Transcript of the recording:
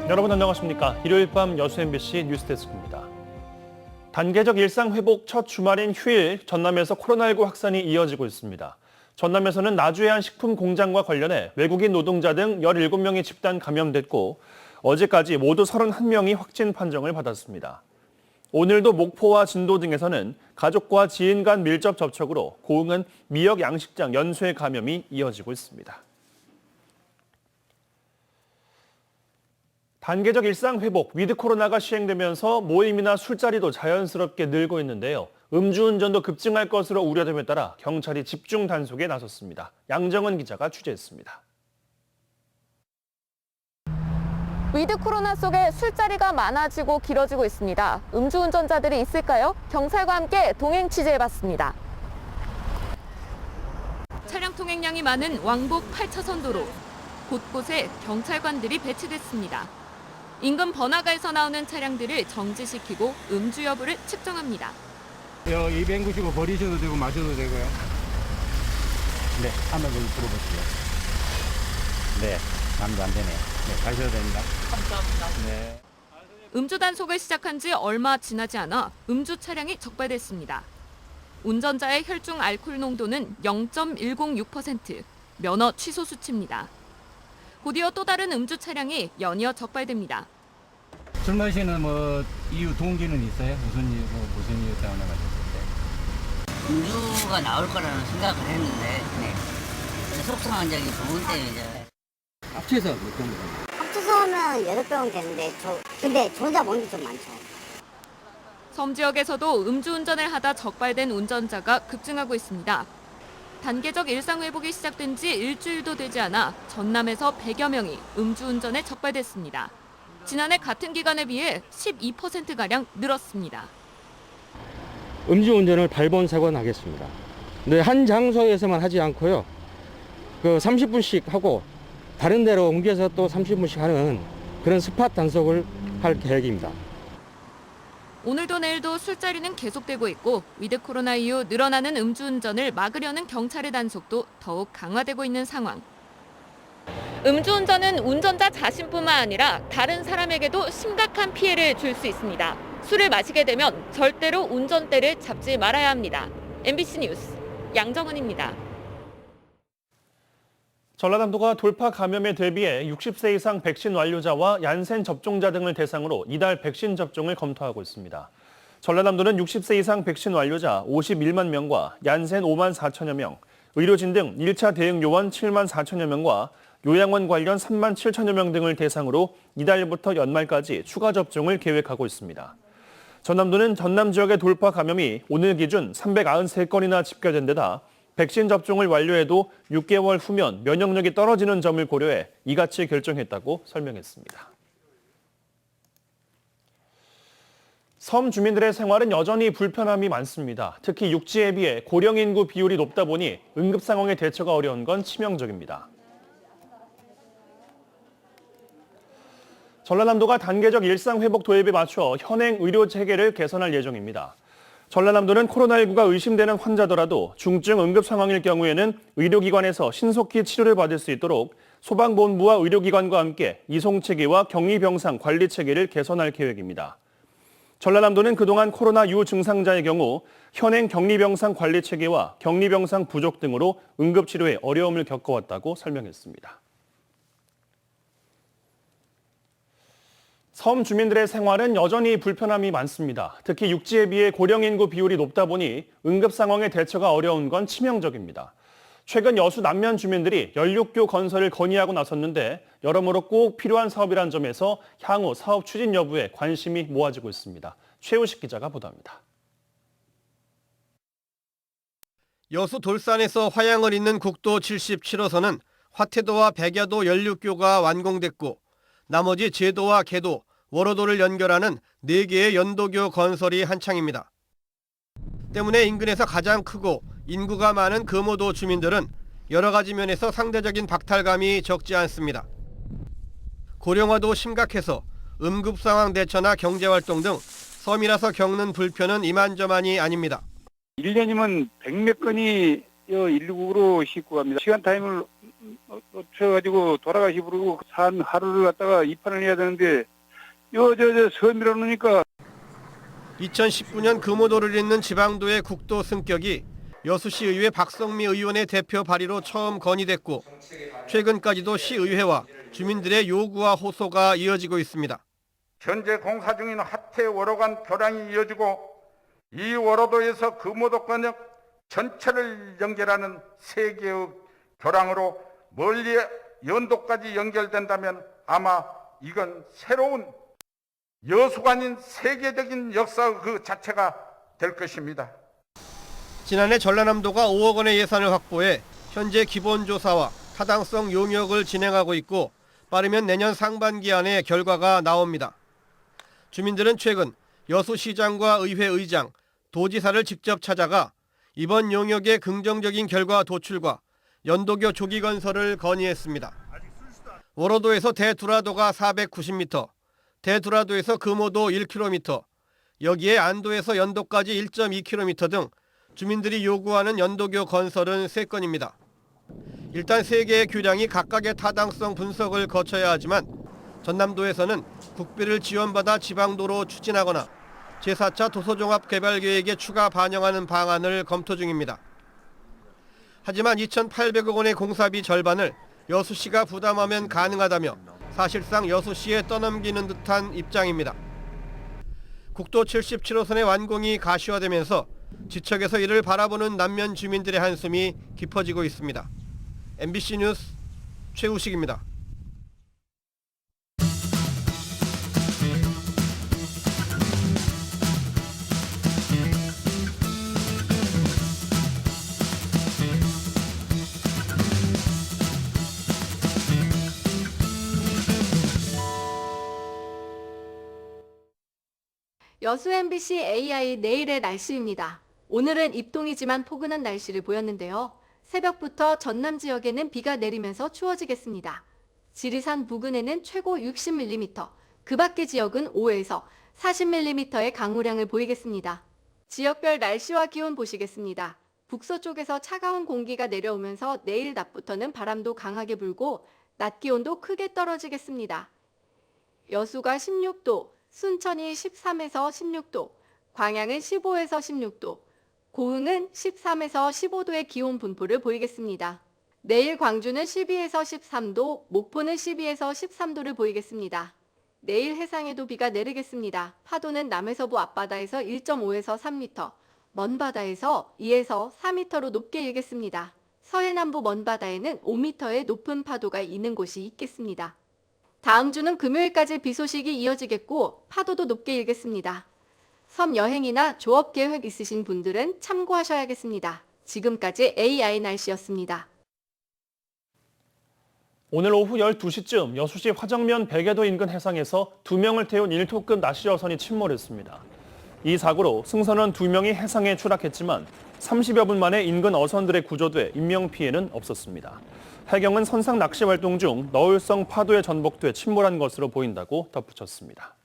여러분 안녕하십니까? 일요일 밤 여수 MBC 뉴스데스크입니다. 단계적 일상 회복 첫 주말인 휴일 전남에서 코로나19 확산이 이어지고 있습니다. 전남에서는 나주의 한 식품 공장과 관련해 외국인 노동자 등 17명이 집단 감염됐고 어제까지 모두 31명이 확진 판정을 받았습니다. 오늘도 목포와 진도 등에서는 가족과 지인 간 밀접 접촉으로 고흥은 미역 양식장 연쇄 감염이 이어지고 있습니다. 단계적 일상 회복, 위드 코로나가 시행되면서 모임이나 술자리도 자연스럽게 늘고 있는데요. 음주운전도 급증할 것으로 우려됨에 따라 경찰이 집중 단속에 나섰습니다. 양정은 기자가 취재했습니다. 위드 코로나 속에 술자리가 많아지고 길어지고 있습니다. 음주운전자들이 있을까요? 경찰과 함께 동행 취재해봤습니다. 차량 통행량이 많은 왕복 8차선 도로. 곳곳에 경찰관들이 배치됐습니다. 인근 번화가에서 나오는 차량들을 정지시키고 음주 여부를 측정합니다. 295 버리셔도 되고 마셔도 되고요. 네, 한번 좀 들어보시죠. 네, 남도 안 되네. 네, 가셔도 됩니다. 감사합니다. 네. 음주 단속을 시작한 지 얼마 지나지 않아 음주 차량이 적발됐습니다. 운전자의 혈중 알코올 농도는 0.106%, 면허 취소 수치입니다. 곧이어 또 다른 음주 차량이 연이어 적발됩니다. 술 마시는 이유 동기는 있어요? 무슨 이유 때문에 마셨을 때? 음주가 나올 거라는 생각을 했는데, 네. 속상한 적이 좋은데 이제. 합쳐서 몇 정도? 합쳐서는 8병 되는데, 근데 저 혼자 먹는 게 좀 많죠. 섬 지역에서도 음주운전을 하다 적발된 운전자가 급증하고 있습니다. 단계적 일상 회복이 시작된 지 일주일도 되지 않아 전남에서 100여 명이 음주운전에 적발됐습니다. 지난해 같은 기간에 비해 12%가량 늘었습니다. 음주운전을 발본 사고 나겠습니다. 근데 한 장소에서만 하지 않고요. 30분씩 하고 다른 데로 옮겨서 또 30분씩 하는 그런 스팟 단속을 할 계획입니다. 오늘도 내일도 술자리는 계속되고 있고 위드 코로나 이후 늘어나는 음주운전을 막으려는 경찰의 단속도 더욱 강화되고 있는 상황. 음주운전은 운전자 자신뿐만 아니라 다른 사람에게도 심각한 피해를 줄 수 있습니다. 술을 마시게 되면 절대로 운전대를 잡지 말아야 합니다. MBC 뉴스 양정은입니다. 전라남도가 돌파 감염에 대비해 60세 이상 백신 완료자와 얀센 접종자 등을 대상으로 이달 백신 접종을 검토하고 있습니다. 전라남도는 60세 이상 백신 완료자 51만 명과 얀센 5만 4천여 명, 의료진 등 1차 대응 요원 7만 4천여 명과 요양원 관련 3만 7천여 명 등을 대상으로 이달부터 연말까지 추가 접종을 계획하고 있습니다. 전남도는 전남 지역의 돌파 감염이 오늘 기준 393건이나 집계된 데다 백신 접종을 완료해도 6개월 후면 면역력이 떨어지는 점을 고려해 이같이 결정했다고 설명했습니다. 섬 주민들의 생활은 여전히 불편함이 많습니다. 특히 육지에 비해 고령 인구 비율이 높다 보니 응급 상황에 대처가 어려운 건 치명적입니다. 전라남도가 단계적 일상 회복 도입에 맞춰 현행 의료 체계를 개선할 예정입니다. 전라남도는 코로나19가 의심되는 환자더라도 중증 응급 상황일 경우에는 의료기관에서 신속히 치료를 받을 수 있도록 소방본부와 의료기관과 함께 이송체계와 격리병상 관리체계를 개선할 계획입니다. 전라남도는 그동안 코로나 유증상자의 경우 현행 격리병상 관리체계와 격리병상 부족 등으로 응급치료에 어려움을 겪어왔다고 설명했습니다. 섬 주민들의 생활은 여전히 불편함이 많습니다. 특히 육지에 비해 고령 인구 비율이 높다 보니 응급 상황에 대처가 어려운 건 치명적입니다. 최근 여수 남면 주민들이 연륙교 건설을 건의하고 나섰는데 여러모로 꼭 필요한 사업이란 점에서 향후 사업 추진 여부에 관심이 모아지고 있습니다. 최우식 기자가 보도합니다. 여수 돌산에서 화양을 잇는 국도 77호선은 화태도와 백야도 연륙교가 완공됐고 나머지 제도와 계도, 월호도를 연결하는 4개의 연도교 건설이 한창입니다. 때문에 인근에서 가장 크고 인구가 많은 금오도 주민들은 여러 가지 면에서 상대적인 박탈감이 적지 않습니다. 고령화도 심각해서 응급상황 대처나 경제활동 등 섬이라서 겪는 불편은 이만저만이 아닙니다. 1년이면 100몇 건이 119로 싣고 갑니다. 시간 타임을 놓쳐가지고 돌아가시 부르고 산 하루를 갖다가 입판을 해야 되는데 저 섬 밀어놓으니까 2019년 금오도를 잇는 지방도의 국도 승격이 여수시 의회 박성미 의원의 대표 발의로 처음 건의됐고 최근까지도 시의회와 주민들의 요구와 호소가 이어지고 있습니다. 현재 공사 중인 하태워로 간 교량이 이어지고 이 워로도에서 금오도권 전체를 연결하는 세 개의 교량으로 멀리 연도까지 연결된다면 아마 이건 새로운 여수가 아닌 세계적인 역사 그 자체가 될 것입니다. 지난해 전라남도가 5억 원의 예산을 확보해 현재 기본조사와 타당성 용역을 진행하고 있고 빠르면 내년 상반기 안에 결과가 나옵니다. 주민들은 최근 여수시장과 의회 의장, 도지사를 직접 찾아가 이번 용역의 긍정적인 결과 도출과 연도교 조기 건설을 건의했습니다. 워로도에서 대두라도가 490m, 대두라도에서 금오도 1km, 여기에 안도에서 연도까지 1.2km 등 주민들이 요구하는 연도교 건설은 3건입니다. 일단 3개의 교량이 각각의 타당성 분석을 거쳐야 하지만 전남도에서는 국비를 지원받아 지방도로 추진하거나 제4차 도서종합개발계획에 추가 반영하는 방안을 검토 중입니다. 하지만 2,800억 원의 공사비 절반을 여수시가 부담하면 가능하다며 사실상 여수시에 떠넘기는 듯한 입장입니다. 국도 77호선의 완공이 가시화되면서 지척에서 이를 바라보는 남면 주민들의 한숨이 깊어지고 있습니다. MBC 뉴스 최우식입니다. 여수 MBC AI 내일의 날씨입니다. 오늘은 입동이지만 포근한 날씨를 보였는데요. 새벽부터 전남 지역에는 비가 내리면서 추워지겠습니다. 지리산 부근에는 최고 60mm, 그 밖의 지역은 5에서 40mm의 강우량을 보이겠습니다. 지역별 날씨와 기온 보시겠습니다. 북서쪽에서 차가운 공기가 내려오면서 내일 낮부터는 바람도 강하게 불고 낮 기온도 크게 떨어지겠습니다. 여수가 16도, 순천이 13에서 16도, 광양은 15에서 16도, 고흥은 13에서 15도의 기온 분포를 보이겠습니다. 내일 광주는 12에서 13도, 목포는 12에서 13도를 보이겠습니다. 내일 해상에도 비가 내리겠습니다. 파도는 남해서부 앞바다에서 1.5에서 3m, 먼바다에서 2에서 4m로 높게 일겠습니다. 서해남부 먼바다에는 5m의 높은 파도가 있는 곳이 있겠습니다. 다음 주는 금요일까지 비 소식이 이어지겠고 파도도 높게 일겠습니다. 섬 여행이나 조업 계획 있으신 분들은 참고하셔야겠습니다. 지금까지 AI 날씨였습니다. 오늘 오후 12시쯤 여수시 화정면 백여도 인근 해상에서 2명을 태운 1톤급 낚시여선이 침몰했습니다. 이 사고로 승선원 2명이 해상에 추락했지만 30여 분 만에 인근 어선들에 구조돼 인명피해는 없었습니다. 해경은 선상 낚시 활동 중 너울성 파도에 전복돼 침몰한 것으로 보인다고 덧붙였습니다.